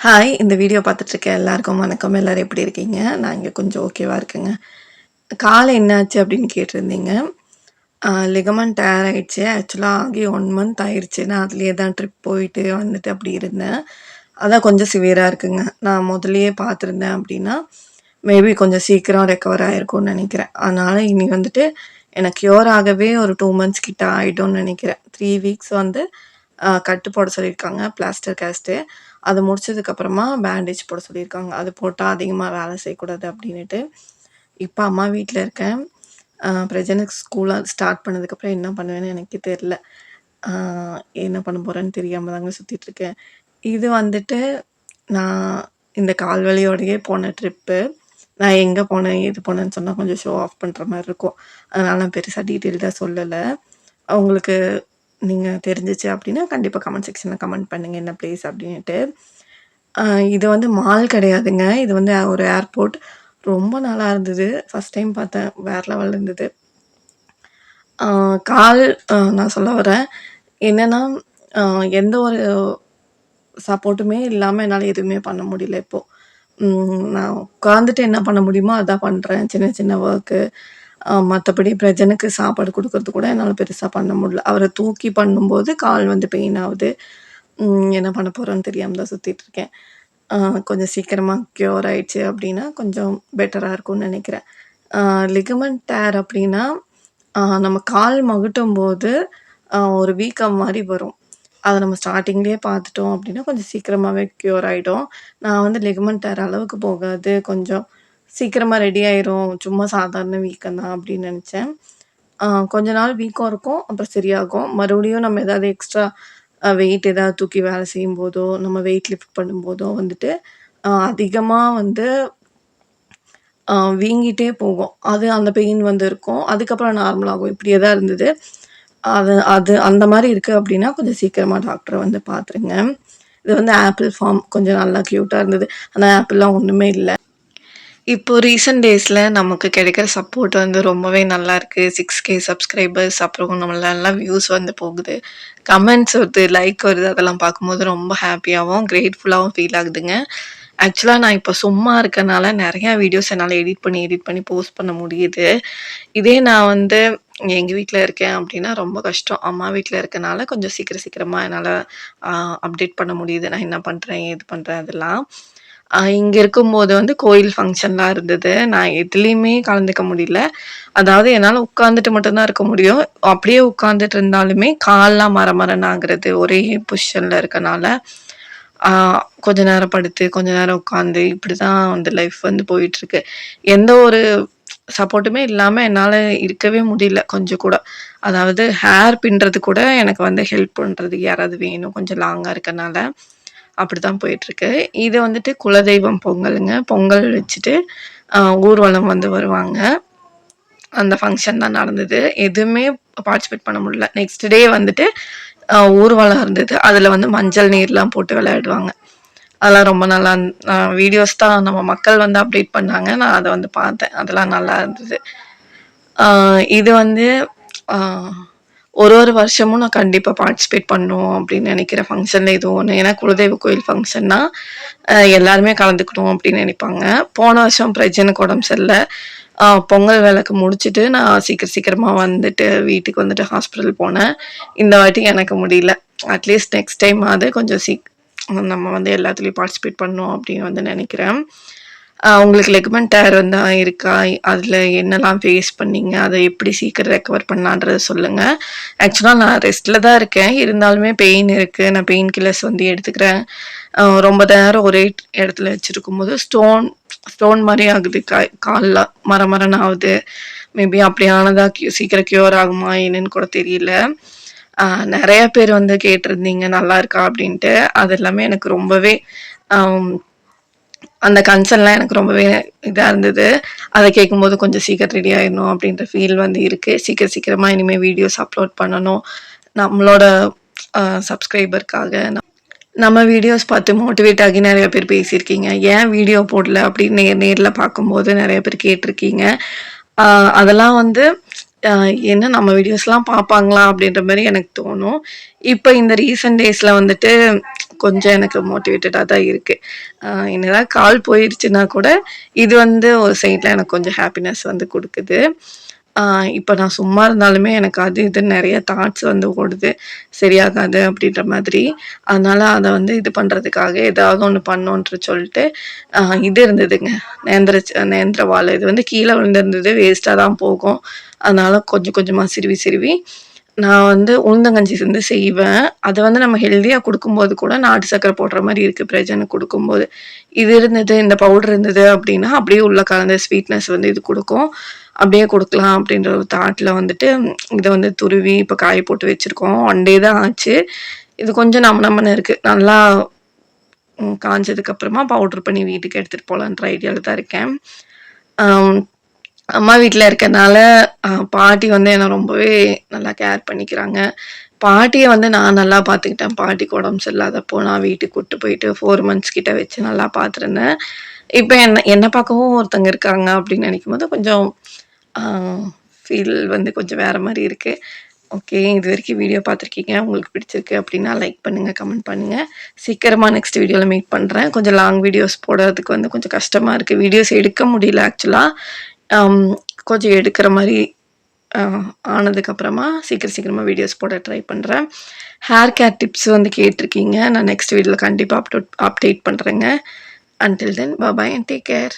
Hi! இந்த video பார்த்துட்ருக்க எல்லாருக்கும் வணக்கம். எல்லாரும் எப்படி இருக்கீங்க? நான் இங்க கொஞ்சம் ஓகேவா இருக்கேங்க. கால் என்னாச்சு அப்படின்னு கேட்டிருந்தீங்க. லிகமெண்ட் டேர் ஆயிடுச்சு. ஆக்சுவலா ஆகி 1 மந்த் ஆயிருச்சு. நான் அதிலேயே தான் ட்ரிப் போயிட்டு வந்துட்டு அப்படி இருந்தேன். அதான் கொஞ்சம் சிவியரா இருக்குங்க. நான் முதல்லயே பார்த்துருந்தேன் அப்படின்னா, மேபி கொஞ்சம் சீக்கிரம் ரெக்கவர் ஆயிருக்கும்னு நெனைக்கிறேன். அதனால இனி வந்துட்டு எனக்கு க்யூர் ஆகவே ஒரு 2 மந்த்ஸ் கிட்ட ஆயிடும்னு நெனைக்கிறேன். 3 வீக்ஸ் வந்து கட்டு போட சொல்லியிருக்காங்க. Plaster cost. அது முடிச்சதுக்கப்புறமா பேண்டேஜ் போட சொல்லியிருக்காங்க. அது போட்டா அதிகமா வேலை செய்யக்கூடாது அப்படின்னுட்டு. இப்ப அம்மா வீட்ல இருக்கேன். பிரஜனுக்கு ஸ்கூலா ஸ்டார்ட் பண்ணதுக்கப்புறம் என்ன பண்ணுவேன்னு எனக்கே தெரியல. அ என்ன பண்ண போறேன்னு தெரியாம தாங்க சுத்திட்டுருக்கேன். இது வந்துட்டு நான் இந்த கால் வலியோடயே போன ட்ரிப்பு. நான் எங்க போனேன், ஏது போனேன்னு சொன்னா கொஞ்சம் ஷோ ஆஃப் பண்ற மாரி இருக்கும். அதனால நான் பெருசா டீட்டெயில்டா சொல்லல. உங்களுக்கு நீங்க தெரிஞ்சுச்சு அப்படின்னா, கண்டிப்பா கமெண்ட் செக்ஷன்ல கமெண்ட் பண்ணுங்க என்ன பிளேஸ் அப்படின்னுட்டு. அ இது வந்து மால் கிடையாதுங்க. இது வந்து ஒரு ஏர்போர்ட். ரொம்ப நல்லா இருந்தது. ஃபர்ஸ்ட் டைம் பார்த்தேன். வேற லெவல்ல இருந்தது. அ கால் நான் சொல்ல வரேன். என்னன்னா, அ எந்த ஒரு சப்போர்ட்டுமே இல்லாம என்னால எதுவுமே பண்ண முடியல இப்போ. நான் உட்காந்துட்டு என்ன பண்ண முடியுமோ அதான் பண்றேன். சின்ன சின்ன ஒர்க்கு. மத்தபடி பிரஜனுக்கு சாப்பாடு குடுக்கறது கூட என்னால பெருசா பண்ண முடியல. அவர தூக்கி பண்ணும்போது கால் வந்து பெயின் ஆவுது. என்ன பண்ண போறேன்னு தெரியாம தான் சுத்திட்டு இருக்கேன். அ கொஞ்சம் சீக்கிரமா க்யூர் ஆயிடுச்சு அப்டின்னா, கொஞ்சம் பெட்டரா இருக்கும்னு நெனைக்கிறேன். லிகமெண்ட் டேர் அப்டின்னா, நம்ம கால் மகுட்டும்போது ஒரு வீக்கம் மாரி வரும். அத நம்ம ஸ்டார்ட்டிங்லயே பார்த்துட்டோம் அப்டின்னா, கொஞ்சம் சீக்கிரமாவே க்யூர் ஆயிடும். நான் வந்து லிகமெண்ட் டேர் அளவுக்கு போகாது. கொஞ்சம் சீக்கிரமா ரெடி ஆயிரும். சும்மா சாதாரண வீக்கம் தான் அப்டின்னு நெனச்சேன். கொஞ்ச நாள் வீக்கம் இருக்கும். அப்புறம் சரியாகும். மறுபடியும் நம்ம ஏதாவது எக்ஸ்ட்ரா வெயிட் ஏதாவது தூக்கி வேலை செய்யும்போதோ, நம்ம வெயிட் லிஃப்ட் பண்ணும்போதோ வந்துட்டு, அதிகமா வந்து வீங்கிட்டே போகும். அது அந்த பெயின் வந்து இருக்கும். அதுக்கப்புறம் நார்மல் ஆகும். இப்படியே தான் இருந்தது. அது அது அந்த மாரி இருக்கு அப்படின்னா, கொஞ்சம் சீக்கிரமா டாக்டர வந்து பாத்துருங்க. இது வந்து ஆப்பிள் ஃபார்ம். கொஞ்சம் நல்லா கியூட்டா இருந்தது. ஆனா ஆப்பிள்லாம் ஒண்ணுமே இல்ல. இப்போ ரீசென்ட் டேஸ்ல நமக்கு கிடைக்கிற சப்போர்ட் வந்து ரொம்பவே நல்லாயிருக்கு. 6K சப்ஸ்கிரைபர்ஸ் அப்புறம் நல்லா வியூஸ் வந்து போகுது. கமெண்ட்ஸ் வருது, லைக் வருது அதெல்லாம் பார்க்கும்போது ரொம்ப ஹேப்பியாவும், கிரேட்ஃபுல்லாவும் ஃபீல் ஆகுதுங்க. ஆக்சுவலா நான் இப்போ சும்மா இருக்கனால நெறையா வீடியோஸ் என்னால எடிட் பண்ணி போஸ்ட் பண்ண முடியுது. இதே நான் வந்து எங்க வீட்ல இருக்கேன் அப்டின்னா ரொம்ப கஷ்டம். அம்மா வீட்ல இருக்கனால கொஞ்சம் சீக்கிரமா என்னால அ அப்டேட் பண்ண முடியுது. நான் என்ன பண்றேன், ஏது பண்றேன் அதெல்லாம். இங்க இருக்கும்போது வந்து கோயில் ஃபங்ஷன்லாம் இருந்தது. நான் எதுலயுமே கலந்துக்க முடியல. அதாவது என்னால உட்கார்ந்துட்டு மட்டும் தான் இருக்க முடியும். அப்படியே உட்கார்ந்துட்டு இருந்தாலுமே கால்லாம் மரமரன்னு ஆகுறது. ஒரே பொசிஷன்ல இருக்கனால, ஆ கொஞ்ச நேரம் படுத்து, கொஞ்ச நேரம் உட்காந்து இப்படிதான் வந்து லைஃப் வந்து போயிட்டுருக்கு. எந்த ஒரு சப்போர்ட்டுமே இல்லாம என்னால இருக்கவே முடியல கொஞ்சம் கூட. அதாவது ஹேர் பின்றது கூட எனக்கு வந்து ஹெல்ப் பண்றதுக்கு யாராவது வேணும். கொஞ்சம் லாங்கா இருக்கனால. அப்படிதான் போயிட்டுருக்கு. இது வந்துட்டு குலதெய்வம் பொங்கலுங்க. பொங்கல் வச்சுட்டு ஊர்வலம் வந்து வருவாங்க. அந்த ஃபங்ஷன் தான் நடந்தது. எதுவுமே பார்ட்டிசிபேட் பண்ண முடியல. நெக்ஸ்ட் டே வந்துட்டு ஊர்வலம் இருந்தது. அதுல வந்து மஞ்சள் நீர்லாம் போட்டு விளையாடுவாங்க. அதெல்லாம் ரொம்ப நல்லா வீடியோஸ் தான் நம்ம மக்கள் வந்து அப்டேட் பண்ணாங்க. நான் அத வந்து பார்த்தேன். அதெல்லாம் நல்லா இருந்தது. இது வந்து ஆ ஒரு வருஷமும் நான் கண்டிப்பா பார்ட்டிசிபேட் பண்ணணும் அப்படின்னு நெனைக்கிற ஃபங்ஷன்ல இது ஒண்ணு. ஏன்னா குலதெய்வ கோயில் ஃபங்ஷன்னா, எல்லாருமே கலந்துக்கணும் அப்படின்னு நெனைப்பாங்க. போன வருஷம் பிரஜனுக்கு உடம்பு சரியில்ல. பொங்கல் விளக்கு முடிச்சுட்டு நான் சீக்கிரமா வந்துட்டு வீட்டுக்கு வந்துட்டு ஹாஸ்பிட்டல் போனேன். இந்த வாட்டி எனக்கு முடியல. அட்லீஸ்ட் நெக்ஸ்ட் டைமாவது கொஞ்சம் நம்ம வந்து எல்லாத்துலயும் பார்ட்டிசிபேட் பண்ணணும் அப்படின்னு வந்து நெனைக்கிறேன். உங்களுக்கு லெக்மெண்ட் டேர் வந்து இருக்கா? அதுல என்னலாம் ஃபேஸ் பண்ணீங்க? அத எப்படி சீக்கிரம் ரெக்கவர் பண்ணலான்றத சொல்லுங்க. ஆக்சுவலா நான் ரெஸ்ட்ல தான் இருக்கேன். இருந்தாலுமே பெயின் இருக்கு. நான் பெயின் கில்லர்ஸ் வந்து எடுத்துக்கிறேன். ரொம்ப நேரம் ஒரே இடத்துல வச்சிருக்கும்போது ஸ்டோன் மாரி ஆகுது. கால்லாம் மரமரன்னு ஆவுது. மேபி அப்படி ஆனதா சீக்கிரம் க்யூர் ஆகுமா என்னன்னு கூட தெரியல. நெறைய பேர் வந்து கேட்டிருந்தீங்க நல்லா இருக்கா அப்படின்ட்டு. அது எல்லாமே எனக்கு ரொம்பவே அம் அந்த கன்சர்ன்லாம் எனக்கு ரொம்பவே இதா இருந்தது. அத கேட்கும்போது கொஞ்சம் சீக்கிரம் ரெடி ஆயிடணும் அப்படின்ற ஃபீல் வந்து இருக்கு. சீக்கிரமா இனிமே வீடியோஸ் அப்லோட் பண்ணணும். நம்மளோட சப்ஸ்கிரைபர்க்காக. நம்ம வீடியோஸ் பார்த்து மோட்டிவேட் ஆகி நெறைய பேர் பேசியிருக்கீங்க. ஏன் வீடியோ போடல அப்படின்னு நேர்ல பார்க்கும்போது நெறைய பேர் கேட்டிருக்கீங்க. அ அதெல்லாம் வந்து அ என்ன நம்ம வீடியோஸ்லாம் பார்ப்பாங்களா? அப்படின்ற மாரி எனக்கு தோணும். இப்ப இந்த ரீசென்ட் டேஸ்ல வந்துட்டு கொஞ்சம் எனக்கு மோட்டிவேட்டடா தான் இருக்கு. என்னதான் கால் போயிருச்சுன்னா கூட, இது வந்து ஒரு சைட்ல எனக்கு கொஞ்சம் ஹாப்பினஸ் வந்து குடுக்குது. ஆ இப்ப நான் சும்மா இருந்தாலுமே எனக்கு அது இதுன்னு நெறைய தாட்ஸ் வந்து ஓடுது. சரியாகாது அப்படின்ற மாதிரி. அதனால அத வந்து இது பண்றதுக்காக ஏதாவது ஒண்ணு பண்ணோன்ற சொல்ட்டு, இது இருந்ததுங்க. நேந்திரவாழை இது வந்து கீழ விழுந்திருந்தது. வேஸ்ட்டா தான் போகும். அதனால கொஞ்சம் கொஞ்சமா சிறுவி சிறுவி நான் வந்து உளுந்தங்கஞ்சி வந்து செய்வேன். அத வந்து நம்ம ஹெல்தியா குடுக்கும்போது கூட நாட்டு சர்க்கரை போடுற மாரி இருக்கு பிரஜனுக்கு குடுக்கும்போது. இது இருந்தது, இந்த பவுடர் இருந்தது அப்டின்னா, அப்படியே உள்ள கலந்த ஸ்வீட்னஸ் வந்து இது குடுக்கும். அப்படியே குடுக்கலாம் அப்படின்ற ஒரு தாட்ல வந்துட்டு, இத வந்து துருவி இப்ப காய போட்டு வச்சிருக்கோம். 1 டே தான் ஆச்சு. இது கொஞ்சம் நம்ம நம்மன்னு இருக்கு. நல்லா காஞ்சதுக்கு அப்புறமா பவுடர் பண்ணி வீட்டுக்கு எடுத்துட்டு போலான்ற ஐடியால தான் இருக்கேன். அம் அம்மா வீட்ல இருக்கனால, பாட்டி வந்து என்ன ரொம்பவே நல்லா கேர் பண்ணிக்கிறாங்க. பாட்டிய வந்து நான் நல்லா பார்த்துக்கிட்டேன். பாட்டிக்கு உடம்பு சரியில்லாதப்போ நான் வீட்டுக்கு கூட்டு போயிட்டு 4 மந்த்ஸ் கிட்ட வச்சு நல்லா பார்த்துருந்தேன். இப்ப என்ன என்ன பார்க்கவும் ஒருத்தங்க இருக்காங்க அப்படின்னு நினைக்கும்போது கொஞ்சம் ஆ ஃபீல் வந்து கொஞ்சம் வேற மாரி இருக்கு. ஓகே. இதுவரைக்கும் வீடியோ பார்த்துருக்கீங்க. உங்களுக்கு பிடிச்சிருக்கு அப்படின்னா லைக் பண்ணுங்க, கமெண்ட் பண்ணுங்க. சீக்கிரமா நெக்ஸ்ட் வீடியோல மீட் பண்றேன். கொஞ்சம் லாங் வீடியோஸ் போடுறதுக்கு வந்து கொஞ்சம் கஷ்டமா இருக்கு. வீடியோஸ் எடுக்க முடியல ஆக்சுவலா. அம் கொஞ்சம் எடுக்கிற மாரி அ ஆனதுக்கப்புறமா சீக்கிரமா வீடியோஸ் போட ட்ரை பண்றேன். ஹேர் கேர் டிப்ஸ் வந்து கேட்டிருக்கீங்க. நான் நெக்ஸ்ட் வீடியோல கண்டிப்பா அப்டேட் பண்றேங்க. Until then bye and take care.